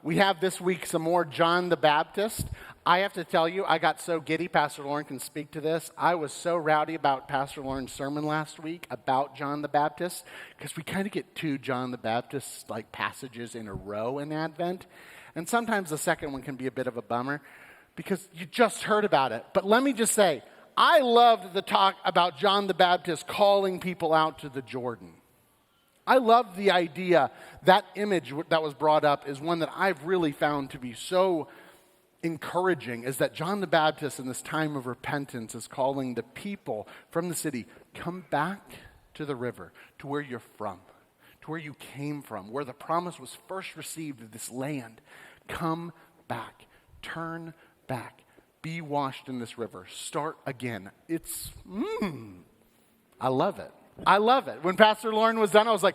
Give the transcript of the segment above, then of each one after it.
We have this week some more John the Baptist. I have to tell you, I got so giddy. Pastor Lauren can speak to this. I was so rowdy about Pastor Lauren's sermon last week about John the Baptist because we kind of get two John the Baptist like passages in a row in Advent. And sometimes the second one can be a bit of a bummer because you just heard about it. But let me just say, I loved the talk about John the Baptist calling people out to the Jordan. I love the idea, that image that was brought up is one that I've really found to be so encouraging, is that John the Baptist in this time of repentance is calling the people from the city, come back to the river, to where you're from, to where you came from, where the promise was first received of this land. Come back, turn back, be washed in this river, start again. I love it. I love it. When Pastor Lauren was done, I was like,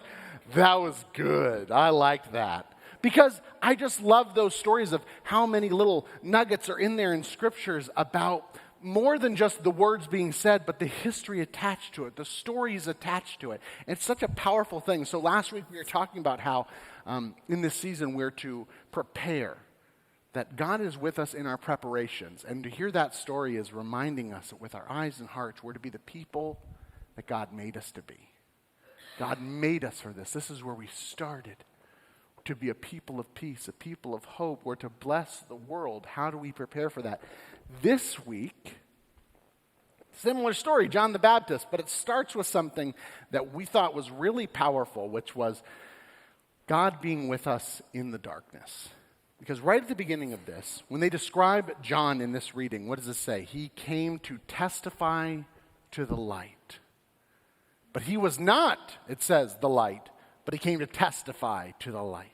that was good. I liked that. Because I just love those stories of how many little nuggets are in there in scriptures about more than just the words being said, but the history attached to it, the stories attached to it. And it's such a powerful thing. So last week we were talking about how in this season we're to prepare, that God is with us in our preparations. And to hear that story is reminding us that with our eyes and hearts, we're to be the people that God made us to be. God made us for this. This is where we started, to be a people of peace, a people of hope. We're to bless the world. How do we prepare for that? This week, similar story, John the Baptist, but it starts with something that we thought was really powerful, which was God being with us in the darkness. Because right at the beginning of this, when they describe John in this reading, what does it say? He came to testify to the light. But he was not, it says, the light, but he came to testify to the light.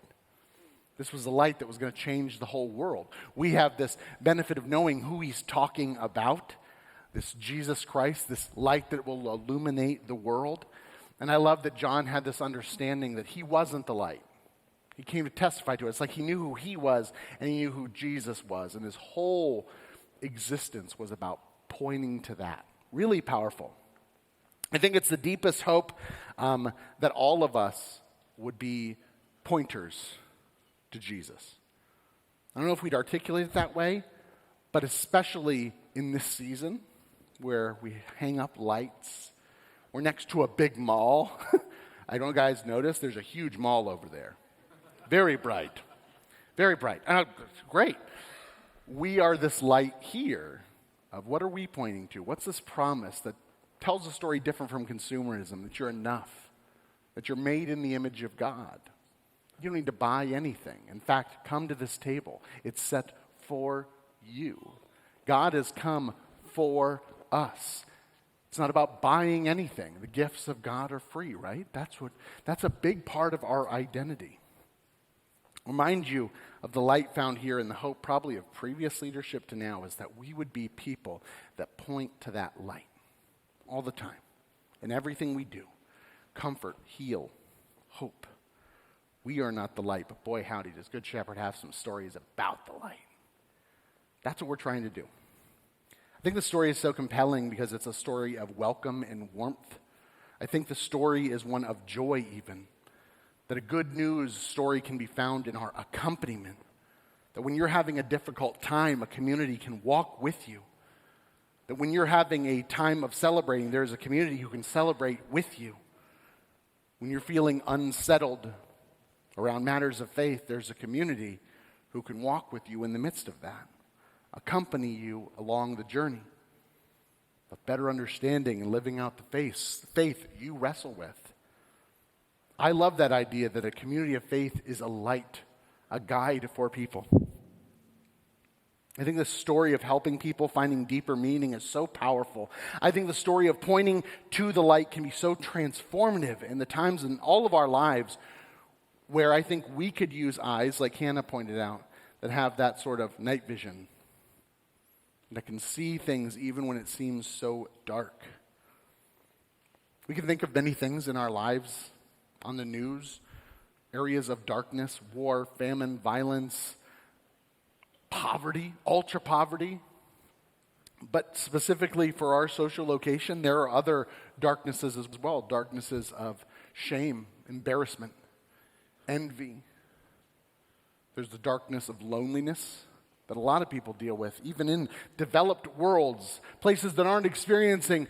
This was the light that was going to change the whole world. We have this benefit of knowing who he's talking about, this Jesus Christ, this light that will illuminate the world. And I love that John had this understanding that he wasn't the light. He came to testify to it. It's like he knew who he was and he knew who Jesus was. And his whole existence was about pointing to that. Really powerful. I think it's the deepest hope that all of us would be pointers to Jesus. I don't know if we'd articulate it that way, but especially in this season where we hang up lights, we're next to a big mall. I don't know, guys, notice there's a huge mall over there. Very bright. Very bright. Great. We are this light here of what are we pointing to? What's this promise that tells a story different from consumerism, that you're enough, that you're made in the image of God. You don't need to buy anything. In fact, come to this table. It's set for you. God has come for us. It's not about buying anything. The gifts of God are free, right? That's a big part of our identity. Remind you of the light found here and the hope probably of previous leadership to now is that we would be people that point to that light. All the time, in everything we do, comfort, heal, hope. We are not the light, but boy, howdy, does Good Shepherd have some stories about the light. That's what we're trying to do. I think the story is so compelling because it's a story of welcome and warmth. I think the story is one of joy even, that a good news story can be found in our accompaniment, that when you're having a difficult time, a community can walk with you. That when you're having a time of celebrating, there's a community who can celebrate with you. When you're feeling unsettled around matters of faith, there's a community who can walk with you in the midst of that, accompany you along the journey of better understanding and living out the faith you wrestle with. I love that idea that a community of faith is a light, a guide for people. I think the story of helping people finding deeper meaning is so powerful. I think the story of pointing to the light can be so transformative in the times in all of our lives where I think we could use eyes, like Hannah pointed out, that have that sort of night vision, that can see things even when it seems so dark. We can think of many things in our lives, on the news, areas of darkness, war, famine, violence, poverty, ultra poverty. But specifically for our social location, there are other darknesses as well, darknesses of shame, embarrassment, envy, There's the darkness of loneliness that a lot of people deal with, even in developed worlds, places that aren't experiencing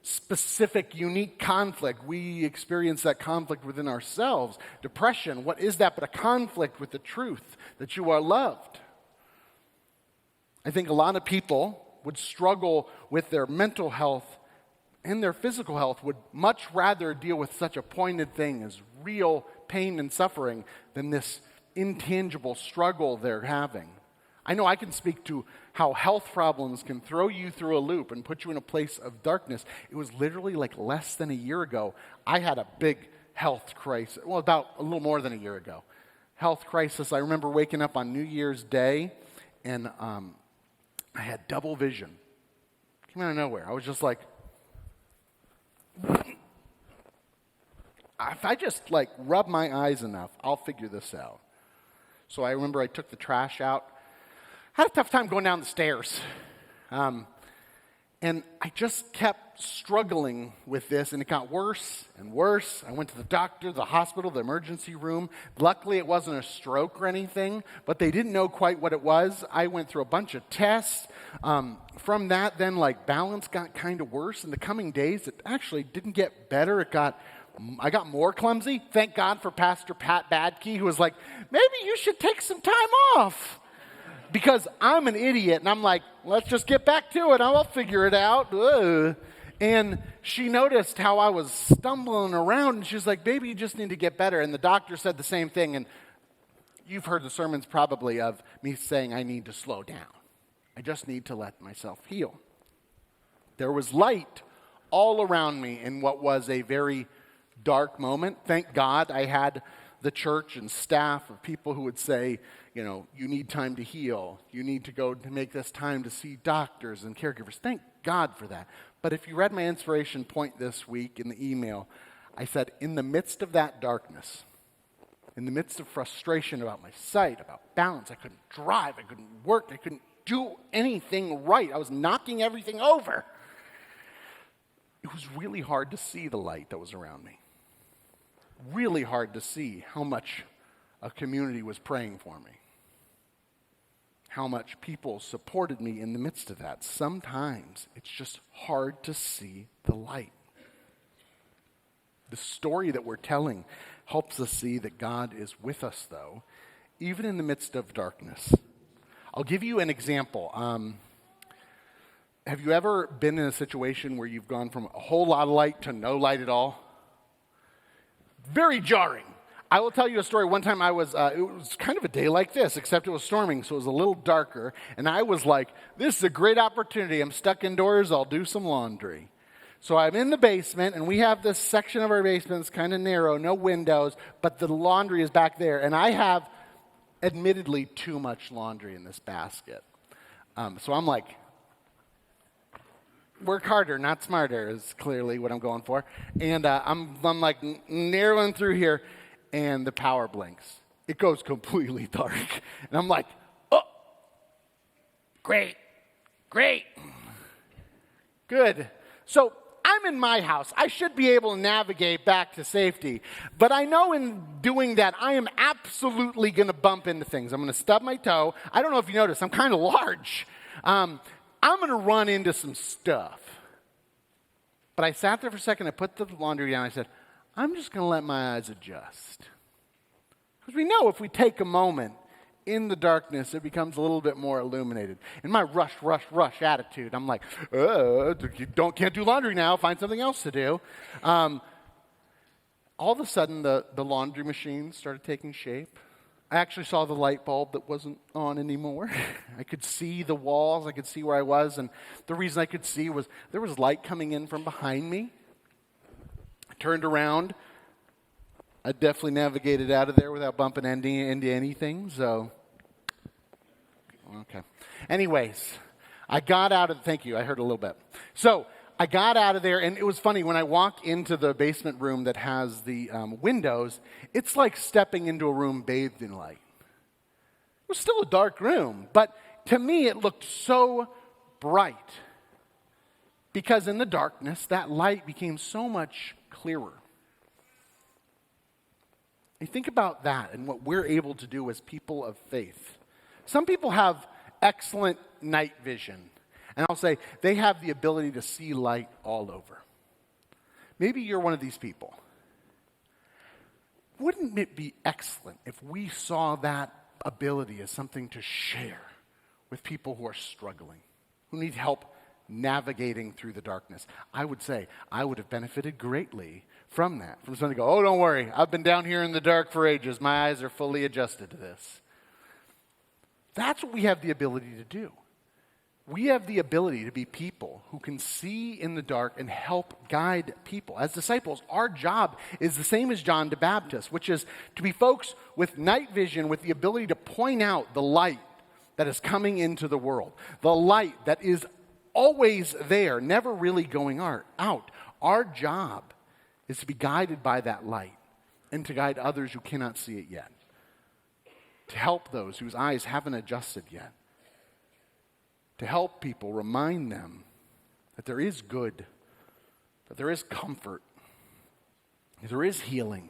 specific, unique conflict. We experience that conflict within ourselves. Depression, what is that but a conflict with the truth that you are loved? I think a lot of people would struggle with their mental health and their physical health, would much rather deal with such a pointed thing as real pain and suffering than this intangible struggle they're having. I know I can speak to how health problems can throw you through a loop and put you in a place of darkness. It was literally like less than a year ago, I had a big health crisis. Well, about a little more than a year ago. Health crisis. I remember waking up on New Year's Day, and I had double vision. Came out of nowhere. I was just like, if I just like rub my eyes enough, I'll figure this out. So I remember I took the trash out. I had a tough time going down the stairs. And I just kept struggling with this, and it got worse and worse. I went to the doctor, the hospital, the emergency room. Luckily, it wasn't a stroke or anything, but they didn't know quite what it was. I went through a bunch of tests. From that, then, like, balance got kind of worse. In the coming days, it actually didn't get better. I got more clumsy. Thank God for Pastor Pat Badke, who was like, maybe you should take some time off. Because I'm an idiot, and I'm like, let's just get back to it. I'll figure it out. Ugh. And she noticed how I was stumbling around, and she was like, baby, you just need to get better. And the doctor said the same thing, and you've heard the sermons probably of me saying I need to slow down. I just need to let myself heal. There was light all around me in what was a very dark moment. Thank God I had the church and staff of people who would say, you know, you need time to heal. You need to go to make this time to see doctors and caregivers. Thank God for that. But if you read my inspiration point this week in the email, I said, in the midst of that darkness, in the midst of frustration about my sight, about balance, I couldn't drive, I couldn't work, I couldn't do anything right. I was knocking everything over. It was really hard to see the light that was around me. Really hard to see how much a community was praying for me. How much people supported me in the midst of that. Sometimes it's just hard to see the light. The story that we're telling helps us see that God is with us, though, even in the midst of darkness. I'll give you an example. Have you ever been in a situation where you've gone from a whole lot of light to no light at all? Very jarring. I will tell you a story. One time it was kind of a day like this, except it was storming, so it was a little darker. And I was like, this is a great opportunity. I'm stuck indoors. I'll do some laundry. So I'm in the basement, and we have this section of our basement that's kind of narrow, no windows, but the laundry is back there. And I have, admittedly, too much laundry in this basket. So I'm like, work harder, not smarter is clearly what I'm going for. And I'm like narrowing through here, and the power blinks. It goes completely dark. And I'm like, oh, great, good. So I'm in my house. I should be able to navigate back to safety. But I know in doing that, I am absolutely going to bump into things. I'm going to stub my toe. I don't know if you noticed, I'm kind of large. I'm going to run into some stuff. But I sat there for a second. I put the laundry down. I said, I'm just going to let my eyes adjust. Because we know if we take a moment in the darkness, it becomes a little bit more illuminated. In my rush attitude, I'm like, can't do laundry now. Find something else to do. All of a sudden, the laundry machine started taking shape. I actually saw the light bulb that wasn't on anymore. I could see the walls. I could see where I was. And the reason I could see was there was light coming in from behind me. I turned around. I definitely navigated out of there without bumping into anything. So, okay. Anyways, I got out of, thank you, I heard a little bit. So, I got out of there, and it was funny. When I walk into the basement room that has the windows, it's like stepping into a room bathed in light. It was still a dark room, but to me it looked so bright. Because in the darkness, that light became so much clearer. You think about that and what we're able to do as people of faith. Some people have excellent night vision. And I'll say they have the ability to see light all over. Maybe you're one of these people. Wouldn't it be excellent if we saw that ability as something to share with people who are struggling, who need help navigating through the darkness? I would say I would have benefited greatly from that. From someone to go, oh, don't worry, I've been down here in the dark for ages. My eyes are fully adjusted to this. That's what we have the ability to do. We have the ability to be people who can see in the dark and help guide people. As disciples, our job is the same as John the Baptist, which is to be folks with night vision, with the ability to point out the light that is coming into the world, the light that is always there, never really going out. Our job is to be guided by that light and to guide others who cannot see it yet, to help those whose eyes haven't adjusted yet, to help people, remind them that there is good, that there is comfort, that there is healing,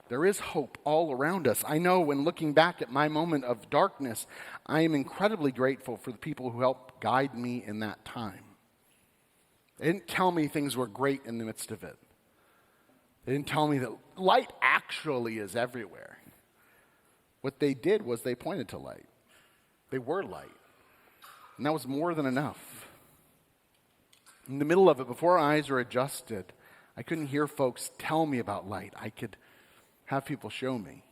there is hope all around us. I know when looking back at my moment of darkness, I am incredibly grateful for the people who helped guide me in that time. They didn't tell me things were great in the midst of it. They didn't tell me that light actually is everywhere. What they did was they pointed to light. They were light. And that was more than enough. In the middle of it, before our eyes were adjusted, I couldn't hear folks tell me about light. I could have people show me.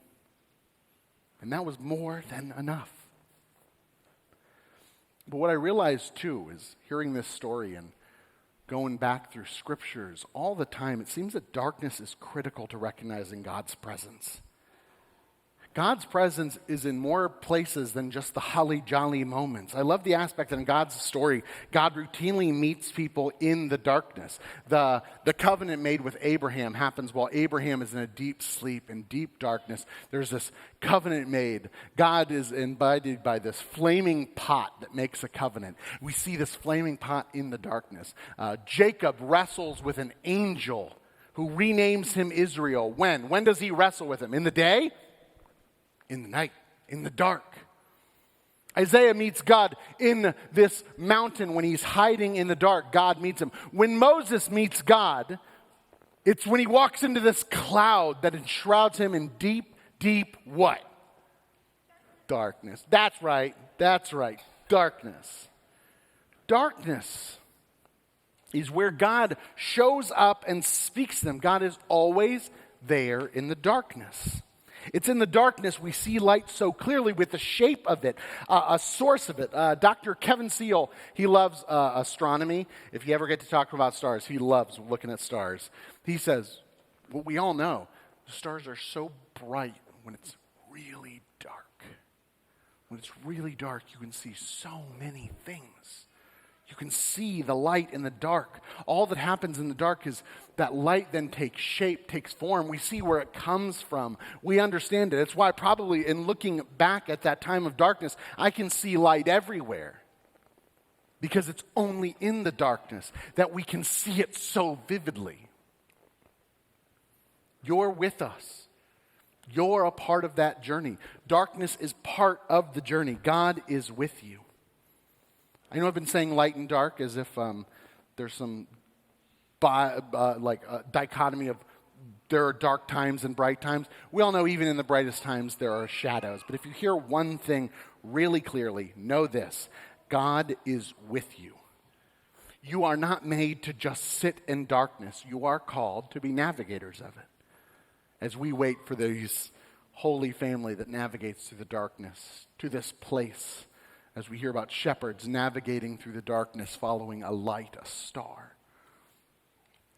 And that was more than enough. But what I realized too is hearing this story and going back through scriptures all the time, it seems that darkness is critical to recognizing God's presence. God's presence is in more places than just the holly jolly moments. I love the aspect that in God's story, God routinely meets people in the darkness. The covenant made with Abraham happens while Abraham is in a deep sleep, in deep darkness. There's this covenant made. God is invited by this flaming pot that makes a covenant. We see this flaming pot in the darkness. Jacob wrestles with an angel who renames him Israel. When? When does he wrestle with him? In the day? In the night, in the dark. Isaiah meets God in this mountain when he's hiding in the dark. God meets him. When Moses meets God, it's when he walks into this cloud that enshrouds him in deep, deep what? Darkness. That's right. Darkness. Darkness is where God shows up and speaks to them. God is always there in the darkness. It's in the darkness we see light so clearly with the shape of it, a source of it. Dr. Kevin Seal, he loves astronomy. If you ever get to talk about stars, he loves looking at stars. He says, well, we all know, the stars are so bright when it's really dark. When it's really dark, you can see so many things. You can see the light in the dark. All that happens in the dark is that light then takes shape, takes form. We see where it comes from. We understand it. It's why probably in looking back at that time of darkness, I can see light everywhere. Because it's only in the darkness that we can see it so vividly. You're with us. You're a part of that journey. Darkness is part of the journey. God is with you. I know I've been saying light and dark as if there's some dichotomy of there are dark times and bright times. We all know even in the brightest times there are shadows. But if you hear one thing really clearly, know this: God is with you. You are not made to just sit in darkness. You are called to be navigators of it. As we wait for this holy family that navigates through the darkness to this place, as we hear about shepherds navigating through the darkness, following a light, a star.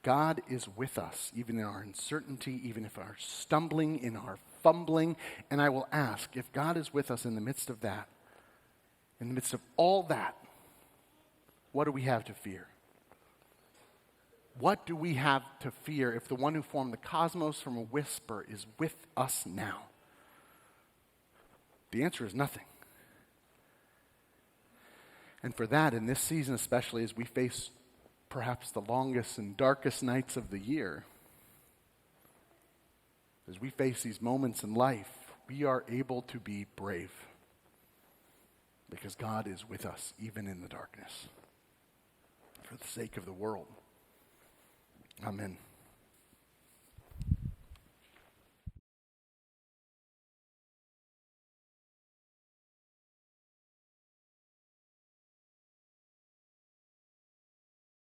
God is with us, even in our uncertainty, even if our stumbling, in our fumbling. And I will ask, if God is with us in the midst of that, in the midst of all that, what do we have to fear? What do we have to fear if the one who formed the cosmos from a whisper is with us now? The answer is nothing. And for that, in this season especially, as we face perhaps the longest and darkest nights of the year, As we face these moments in life, we are able to be brave because God is with us even in the darkness for the sake of the world. Amen.